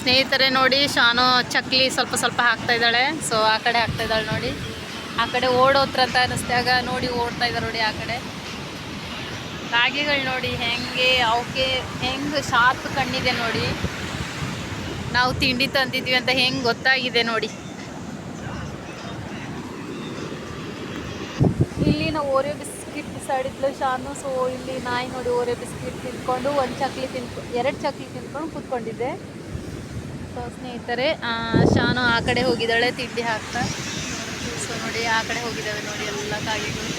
ಸ್ನೇಹಿತರೆ ನೋಡಿ, ಶಾನು ಚಕ್ಲಿ ಸ್ವಲ್ಪ ಸ್ವಲ್ಪ ಹಾಕ್ತಾ ಇದ್ದಾಳೆ. ಸೊ ಆ ಕಡೆ ಹಾಕ್ತಾ ಇದ್ದಾಳೆ ನೋಡಿ. ಆ ಕಡೆ ಓಡೋತ್ರ ಅಂತ ಅನ್ನಿಸ್ದಾಗ ನೋಡಿ ಓಡ್ತಾ ಇದ್ದಾರೆ ನೋಡಿ. ಆ ಕಡೆ ಕಾಗೆಗಳು ನೋಡಿ ಹೆಂಗೆ, ಅವಕ್ಕೆ ಹೆಂಗೆ ಶಾರ್ಪ್ ಕಣ್ಣಿದೆ ನೋಡಿ. ನಾವು ತಿಂಡಿ ತಂದಿದ್ವಿ ಅಂತ ಹೆಂಗೆ ಗೊತ್ತಾಗಿದೆ ನೋಡಿ. ಇಲ್ಲಿ ನಾವು ಓರಿಯೋ ಬಿಸ್ಕಿಟ್ ಬಿಸಾಡಿದ್ಲು ಶಾನು. ಸೊ ಇಲ್ಲಿ ನಾಯಿ ನೋಡಿ ಓರಿಯೋ ಬಿಸ್ಕಿಟ್ ತಿಂದ್ಕೊಂಡು ಎರಡು ಚಕ್ಲಿ ತಿಂದ್ಕೊಂಡು ಕೂತ್ಕೊಂಡಿದ್ದೆ. ಸೊ ಸ್ನೇಹಿತರೆ, ಶಾನು ಆ ಕಡೆ ಹೋಗಿದ್ದಾಳೆ ತಿಂಡಿ ಹಾಕ್ತಾ. ಸೊ ನೋಡಿ ಆ ಕಡೆ ಹೋಗಿದ್ದಾವೆ ನೋಡಿ ಎಲ್ಲ ಕಾಗೆಗಳು.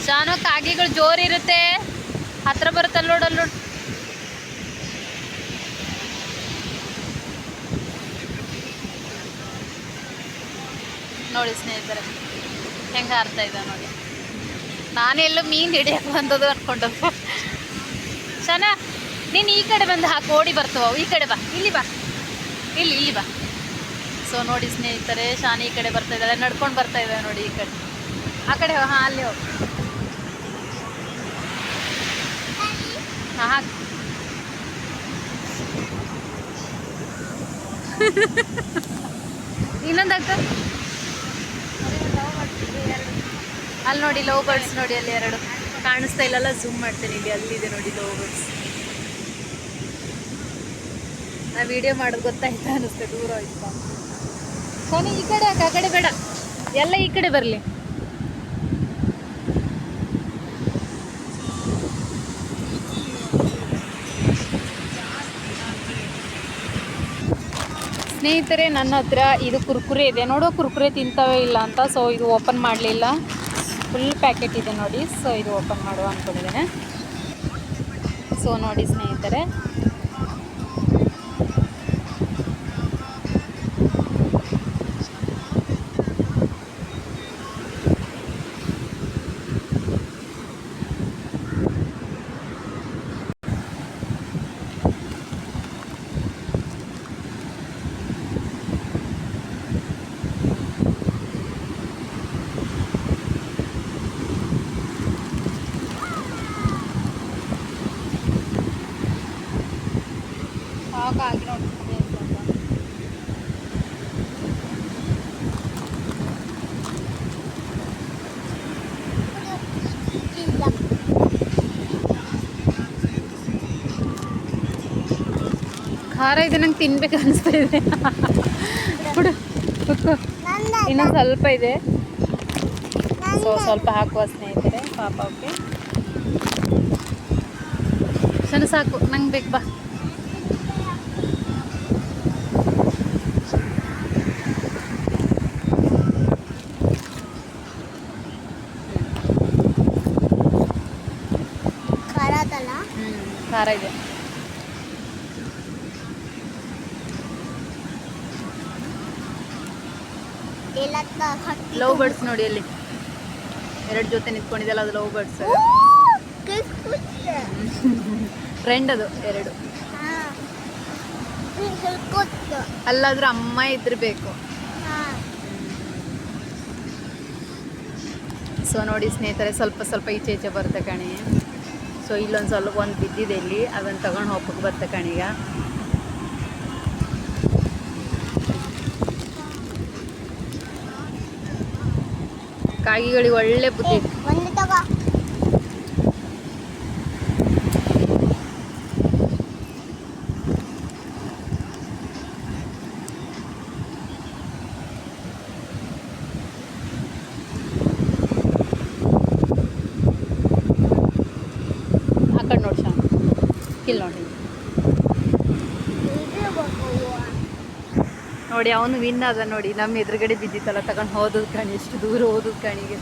ಶಾನು, ಕಾಗೆಗಳು ಜೋರಿರುತ್ತೆ, ಹತ್ರ ಬರುತ್ತಲ್ಲ ನೋಡಲ್ಲ ನೋಡಿ. ನೋಡಿ ಸ್ನೇಹಿತರೆ ಹೆಂಗೆ ಹಾರ್ತಾ ಇದ್ದ ನೋಡಿ. ನಾನೆಲ್ಲೋ ಮೀನು ಹಿಡಿಯಕ್ಕೆ ಬಂದದು ಅಂದ್ಕೊಂಡದ್ದು. ಶಾನ, ನೀನು ಈ ಕಡೆ ಬಂದು ಹಾಕಿ ಓಡಿ ಬರ್ತವ. ಈ ಕಡೆ ಬಾ, ಇಲ್ಲಿ ಬಾ, ಇಲ್ಲಿ ಬಾ. ಸೊ ನೋಡಿ ಸ್ನೇಹಿತರೆ, ಶಾನಿ ಈ ಕಡೆ ಬರ್ತಾ ಇದ್ದಾಳೆ, ನಡ್ಕೊಂಡು ಬರ್ತಾ ಇದ್ದಾಳೆ ನೋಡಿ ಈ ಕಡೆ. ಆ ಕಡೆ ಹಾಂ ಅಲ್ಲಿ ಹೋಗಿ. ಹಾಂ ಹಾಕಿ. ಇನ್ನೊಂದು ಹಾಕ. ಅಲ್ಲಿ ನೋಡಿ ಲವ್ ಬರ್ಡ್ಸ್ ನೋಡಿ, ಅಲ್ಲಿ ಎರಡು ಕಾಣಿಸ್ತಾ ಇಲ್ಲಲ್ಲ, ಝೂಮ್ ಮಾಡ್ತೇನೆ. ಇಲ್ಲಿ ಅಲ್ಲಿದೆ ನೋಡಿ ಲವ್ ಬರ್ಡ್ಸ್. ನಾ ವಿಡಿಯೋ ಮಾಡೋದು ಗೊತ್ತಾಯ್ತಾ ಅನ್ನಿಸ್ತೇನೆ, ದೂರ ಹೋಯ್ತಾ. ಸೋನಿ ಈ ಕಡೆ ಆ ಕಡೆ ಬೇಡ, ಎಲ್ಲ ಈ ಕಡೆ ಬರಲಿ. ಸ್ನೇಹಿತರೆ, ನನ್ನ ಹತ್ರ ಇದು ಕುರ್ಕುರೆ ಇದೆ. ನೋಡೋ ಕುರ್ಕುರೆ ತಿಂತವೇ ಇಲ್ಲ ಅಂತ. ಸೊ ಇದು ಓಪನ್ ಮಾಡಲಿಲ್ಲ, ಫುಲ್ ಪ್ಯಾಕೆಟ್ ಇದೆ ನೋಡಿ. ಸೊ ಇದು ಓಪನ್ ಮಾಡುವ ಅಂದ್ಕೊಂಡಿದ್ದೇನೆ. ಸೊ ನೋಡಿ ಸ್ನೇಹಿತರೆ, ಆಗಿ ನೋಡಿ. ಖಾರ ಇದೆ, ನಂಗೆ ತಿನ್ಬೇಕು ಅನಿಸ್ತಾ ಇದೆ. ಬಿಡು, ಇನ್ನೊಂದು ಸ್ವಲ್ಪ ಇದೆ. ಸೊ ಸ್ವಲ್ಪ ಹಾಕುವ ಸ್ನೇಹಿತರೆ, ಪಾಪ ಓಕೆ. ಸಣ್ಣ ಸಾಕು, ನಂಗೆ ಬೇಕು ಬಾ. ಖಾರ ಇದೆ. ಲವ್ ಬರ್ಡ್ಸ್ ನೋಡಿ, ಅಲ್ಲಿ ಎರಡು ಜೊತೆ ನಿಂತ್ಕೊಂಡಿದ್ದಲ್ಲ, ಅದು ಲವ್ ಬರ್ಡ್ಸ್. ಫ್ರೆಂಡ್ ಅದು ಎರಡು. ಅಲ್ಲಾದ್ರೂ ಅಮ್ಮ ಇದ್ರಬೇಕು. ಸೊ ನೋಡಿ ಸ್ನೇಹಿತರೆ, ಸ್ವಲ್ಪ ಸ್ವಲ್ಪ ಈಚೆ ಬರುತ್ತೆ ಕಣೆ. ಸೊ ಇಲ್ಲೊಂದು ಸ್ವಲ್ಪ ಒಂದು ಬಿದ್ದಿದೆ ಇಲ್ಲಿ, ಅದನ್ನು ತಗೊಂಡು ಹೋಗ್ಬೇಕು ಬರುತ್ತೆ ಕಣೀಗ. ಕಾಗಿಗಳಿಗೆ ಒಳ್ಳೆ ಬುದ್ಧಿ. ಆ ಕಡೆ ನೋಡಿ ಶಾನ್, ಕಿಲ್ ನೋಡಿ ನೋಡಿ, ಅವನು ವಿನ್ ಆದ ನೋಡಿ. ನಮ್ಮ ಎದುರುಗಡೆ ಬಿದ್ದಿತ್ತಲ್ಲ, ತಗೊಂಡು ಹೋದದ್ ಕಣಿ, ಎಷ್ಟು ದೂರ ಹೋದದ್ ಕಣಿಗೆ.